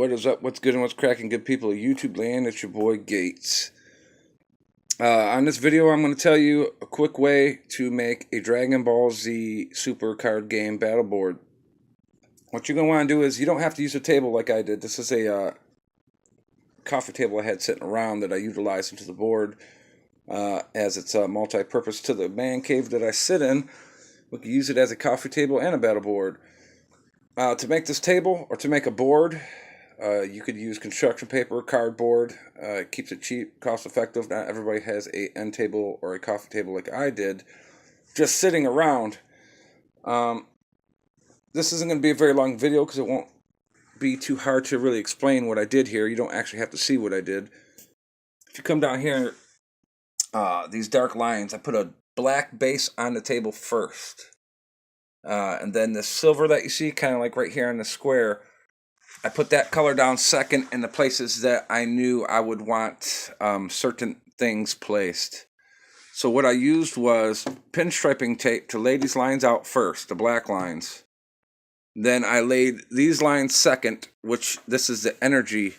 What is up? What's good and what's cracking, good people of YouTube land? It's your boy Gates. On this video, I'm going to tell you a quick way to make a Dragon Ball Z Super card game battle board. What you're going to want to do is, you don't have to use a table like I did. This is a coffee table I had sitting around that I utilized into the board, as it's multi-purpose to the man cave that I sit in. We can use it as a coffee table and a battle board. To make this table, or to make a board, you could use construction paper, cardboard. It keeps it cheap, cost effective. Not everybody has a end table or a coffee table like I did, just sitting around. This isn't going to be a very long video because it won't be too hard to really explain what I did here. You don't actually have to see what I did. If you come down here, these dark lines, I put a black base on the table first. And then the silver that you see, kind of like right here on the square, I put that color down second in the places that I knew I would want certain things placed. So what I used was pinstriping tape to lay these lines out first, the black lines. Then I laid these lines second, which this is the energy,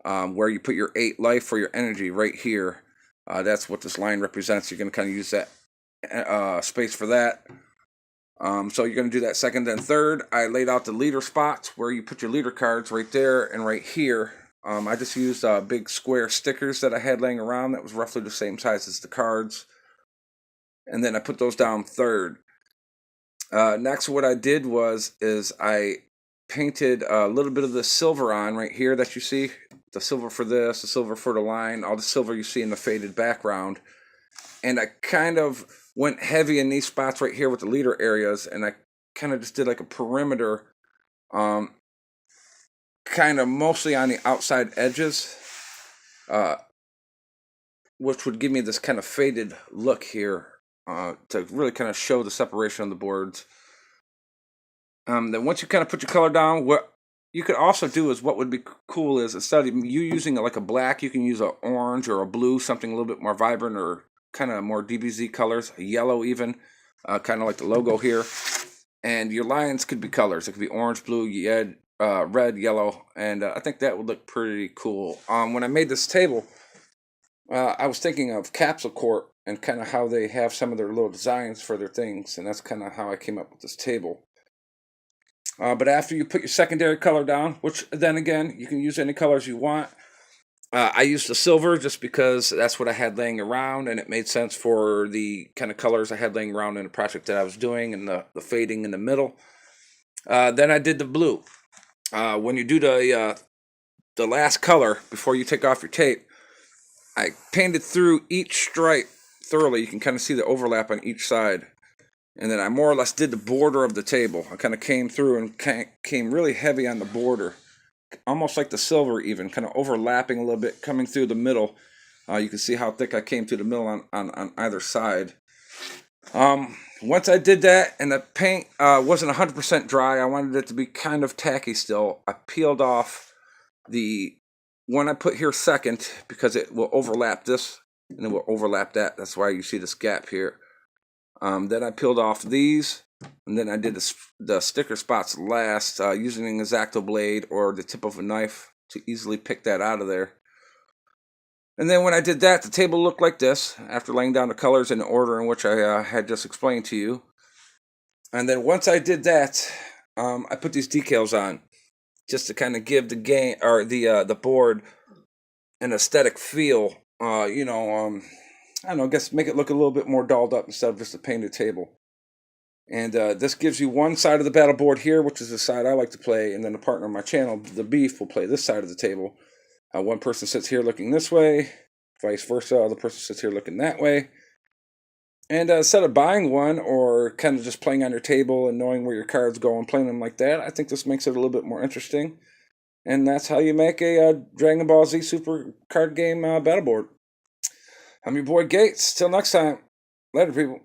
where you put your 8 life for your energy right here. That's what this line represents. You're going to kind of use that space for that. So you're going to do that second and third. I laid out the leader spots where you put your leader cards right there and right here. I just used big square stickers that I had laying around that was roughly the same size as the cards. And then I put those down third. Next, what I did is I painted a little bit of the silver on right here that you see. The silver for this, the silver for the line, all the silver you see in the faded background. And I kind of went heavy in these spots right here with the leader areas, and I kind of just did like a perimeter, kind of mostly on the outside edges, which would give me this kind of faded look here, to really kind of show the separation of the boards. Then once you kind of put your color down, what you could also do is, what would be cool is, instead of you using like a black, you can use an orange or a blue, something a little bit more vibrant or kind of more DBZ colors, a yellow even, kind of like the logo here. And your lines could be colors. It could be orange, blue, red, yellow, and I think that would look pretty cool. When I made this table, I was thinking of Capsule Corp and kind of how they have some of their little designs for their things, and that's kind of how I came up with this table. But after you put your secondary color down, which then again, you can use any colors you want. I used the silver just because that's what I had laying around, and it made sense for the kind of colors I had laying around in the project that I was doing, and the fading in the middle. Then I did the blue. When you do the last color before you take off your tape, I painted through each stripe thoroughly. You can kind of see the overlap on each side. And then I more or less did the border of the table. I kind of came through and came really heavy on the border. Almost like the silver even, kind of overlapping a little bit, coming through the middle. You can see how thick I came through the middle on either side. Once I did that, and the paint wasn't 100% dry, I wanted it to be kind of tacky still. I peeled off the one I put here second, because it will overlap this, and it will overlap that. That's why you see this gap here. Then I peeled off these, and then I did the sticker spots last, using an X-Acto blade or the tip of a knife to easily pick that out of there. And then when I did that, the table looked like this, after laying down the colors in the order in which I had just explained to you. And then once I did that, I put these decals on, just to kind of give the game, or the board, an aesthetic feel. I don't know, I guess make it look a little bit more dolled up instead of just a painted table. And this gives you one side of the battle board here, which is the side I like to play, and then the partner on my channel, the Beef, will play this side of the table. One person sits here looking this way, vice versa, the other person sits here looking that way. And instead of buying one, or kind of just playing on your table and knowing where your cards go and playing them like that, I think this makes it a little bit more interesting. And that's how you make a Dragon Ball Z Super card game battle board. I'm your boy Gates. Till next time. Later, people.